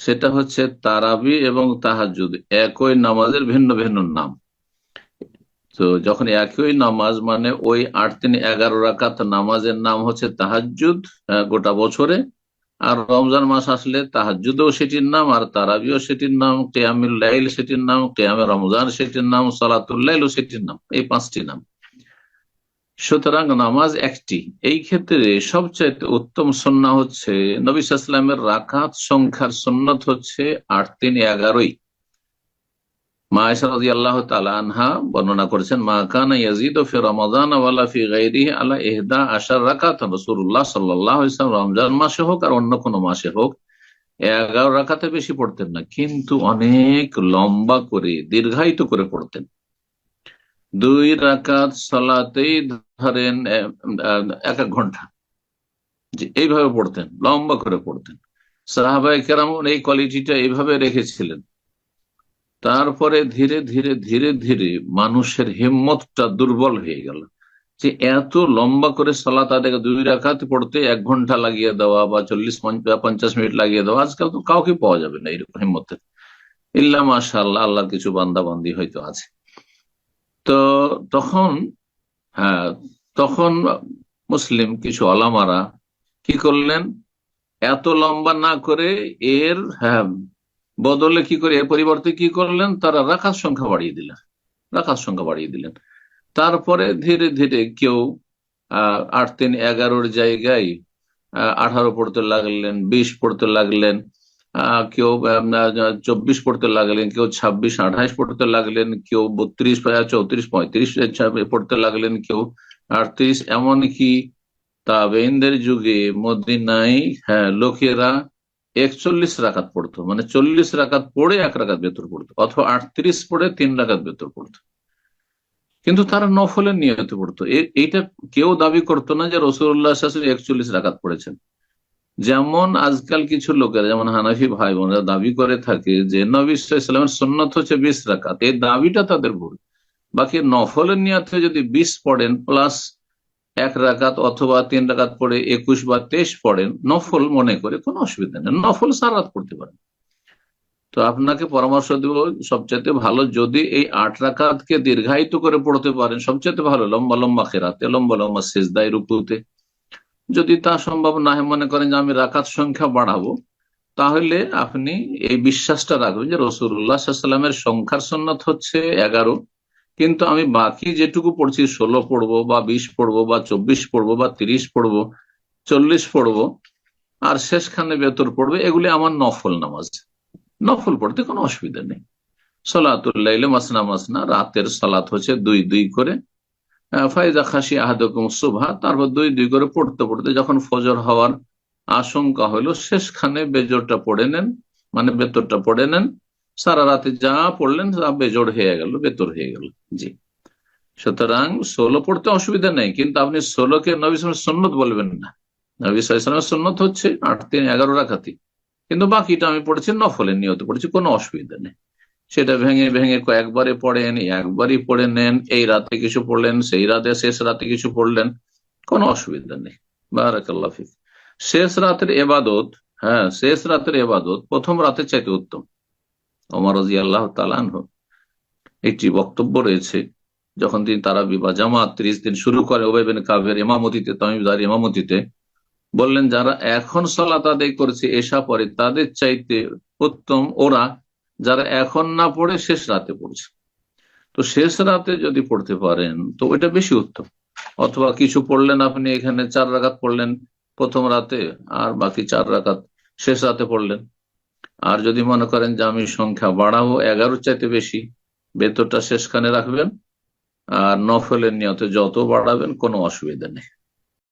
সেটা হচ্ছে তারাবি এবং তাহাজ্জুদ একই নামাজের ভিন্ন ভিন্ন নাম। তো যখন একই নামাজ মানে ওই 8 3 11 রাকাত নামাজের নাম হচ্ছে তাহাজ্জুদ গোটা বছরে। আর রমজান মাস আসলে তাহাজ্জুদও সেটির নাম, আর তারাবিও সেটির নাম, কিয়ামুল লাইল সেটির নাম, কিয়ামে রমজান সেটির নাম, সালাতুল লাইলও সেটির নাম, এই 5টি নাম। সুতরাং নামাজ একটি। এই ক্ষেত্রে সবচাইতে উত্তম সুন্নাহ হচ্ছে নবী সাল্লাল্লাহু আলাইহি ওয়াসাল্লামের রাকাত সংখ্যার সুন্নত হচ্ছে 8 3 11। মা আয়েশা রাদিয়াল্লাহু তাআলা আনহা বর্ণনা করেছেন, মা কানা ইয়াজিদু ফি রমাদান ওয়ালা ফি গায়রিহি আলা 11 রাকাত। রাসূলুল্লাহ সাল্লাল্লাহু আলাইহি ওয়াসাল্লাম রমজান মাসে হোক আর অন্য কোনো মাসে হোক 11 রাকাতে বেশি পড়তেন না, কিন্তু অনেক লম্বা করে দীর্ঘায়িত করে পড়তেন। 2 রাকাত সালাতেই ধরেন 1 1 ঘন্টা, যে এইভাবে পড়তেন, লম্বা করে পড়তেন। সাহাবায়ে কেরাম এই কোয়ালিটিটা এইভাবে রেখেছিলেন। তারপরে ধীরে ধীরে ধীরে ধীরে মানুষের হিম্মতটা দুর্বল হয়ে গেল, যে এত লম্বা করে সালাত আদায় 2 রাকাত পড়তে 1 ঘন্টা লাগিয়ে দেওয়া বা 40 50 মিনিট লাগিয়ে দেওয়া, আজকাল তো কাউকে পাওয়া যাবে না এরকম হিম্মতের, ইল্লা মাশাআল্লাহ, আল্লাহর কিছু বান্দা বান্দি হয়তো আছে। তো তখন, হ্যাঁ, তখন মুসলিম কিছু ওলামারা কি করলেন, এত লম্বা না করে এর, হ্যাঁ, বদলে কি করে, এর পরিবর্তে কি করলেন, তারা রাকাত সংখ্যা বাড়িয়ে দিলেন। রাকাত সংখ্যা বাড়িয়ে দিলেন। তারপরে ধীরে ধীরে কেউ 8 3 11 জায়গায় 18 পড়তে লাগলেন, 20 পড়তে লাগলেন, কেউ 24 পড়তে লাগলেন, কেউ 26 28 পড়তে লাগলেন, কেউ 32 34 35 পড়তে লাগলেন, কেউ 38। এমনকি তাবেইনদের যুগে মদিনায়, হ্যাঁ, লোকেরা 41 রাকাত পড়তো, মানে 40 রাকাত পড়ে 1 রাকাত বেতর পড়তো, অথবা 38 পড়ে 3 রাকাত বেতর পড়তো। কিন্তু তারা নফলের নিয়তে পড়তো। এইটা কেউ দাবি করতো না যে রাসূলুল্লাহ সাল্লাল্লাহু আলাইহি ওয়াসাল্লাম 41 রাকাত পড়েছেন। যেমন আজকাল কিছু লোকেরা, যেমন হানাফি ভাই বোনেরা দাবি করে থাকে যে নবী সাল্লাল্লাহু আলাইহি ওয়াসাল্লামের সুন্নত হচ্ছে 20 রাকাত। এই দাবিটা তাদের ভুল। বাকি নফলের নিয়তে যদি 20 পড়েন প্লাস 1 রাকাত, অথবা 3 রাকাত পড়ে 21 বা 23 পড়েন নফল মনে করে, কোনো অসুবিধা নেই, নফল সারা রাত পড়তে পারেন। তো আপনাকে পরামর্শ দেব, সবচেয়ে ভালো যদি এই 8 রাকাতকে দীর্ঘায়িত করে পড়তে পারেন, সবচেয়ে ভালো লম্বা লম্বা কেরাতে, লম্বা লম্বা সেজদায়, রুকুতে। যদি তা সম্ভব না হয়, মনে করেন যে আমি রাকাত সংখ্যা বাড়াবো, তাহলে আপনি এই বিশ্বাসটা রাখবেন যে রাসূলুল্লাহ সাল্লাল্লাহু আলাইহি ওয়াসাল্লামের সংখ্যার সুন্নাত হচ্ছে 11, কিন্তু আমি বাকি যেটুকু পড়ছি 16 পড়বো বা 20 পড়বো বা 24 পড়বো বা 30 পড়বো, 40 পড়বো, আর শেষখানে বেতর পড়বে, এগুলি আমার নফল নামাজ। নফল পড়তে কোনো অসুবিধা নেই। সালাতুল লাইলে মাসনা মাসনা, রাতের সালাত হচ্ছে 2 2 করে। ফাইজা খাসি আহাদুকুম সুবহা, তারপর 2 2 করে পড়তে পড়তে যখন ফজর হওয়ার আশঙ্কা হলো, শেষখানে বেজরটা পড়ে নেন, মানে বেতরটা পড়ে নেন। সারা রাতে যা পড়লেন তা বেজর হয়ে গেল, বেতর হয়ে গেল। জি। সুতরাং 16 পড়তে অসুবিধা নেই, কিন্তু আপনি 16কে নবী সাল্লাল্লাহু আলাইহি ওয়াসাল্লামের সুন্নত বলবেন না। নবী সাল্লাল্লাহু আলাইহি ওয়াসাল্লামের সুন্নত হচ্ছে 8 3 11 রাকাতি, কিন্তু বাকিটা আমি পড়েছি নফলের নিয়তে পড়েছি, কোনো অসুবিধা নেই। সেটা ভেঙে ভেঙে কয়েকবারে পড়েন, একবারই পড়ে নেন, এই রাতে কিছু পড়লেন, সেই রাতে শেষ রাতে কিছু পড়লেন, কোনো অসুবিধা নেই। বারাকাল্লাহ ফিক। শেষ রাতের এবাদত, হ্যাঁ, শেষ রাতের এবাদত প্রথম রাতের চাইতে উত্তম। ওমর রাদিয়াল্লাহু তাআলা আনহু একটি বক্তব্য রয়েছে, যখন তিনি তারাবি বা জামাত 30 দিন শুরু করে উবাই বিন কাবের ইমামতিতে, তামিমদার ইমামতিতে, বললেন যারা এখন সালাত আদায় করেছে এশা পরে, তাদের চাইতে উত্তম ওরা যারা এখন না পড়ে শেষ রাতে পড়ছে। তো শেষ রাতে যদি পড়তে পারেন তো ওইটা বেশি উত্তম। অথবা কিছু পড়লেন আপনি, এখানে 4 রাকাত পড়লেন প্রথম রাতে, আর বাকি 4 রাকাত শেষ রাতে পড়লেন। আর যদি মনে করেন যে আমি সংখ্যা বাড়াবো 11 চাইতে বেশি, বেতরটা শেষখানে রাখবেন, আর নফলের নিয়তে যত বাড়াবেন কোনো অসুবিধা নেই।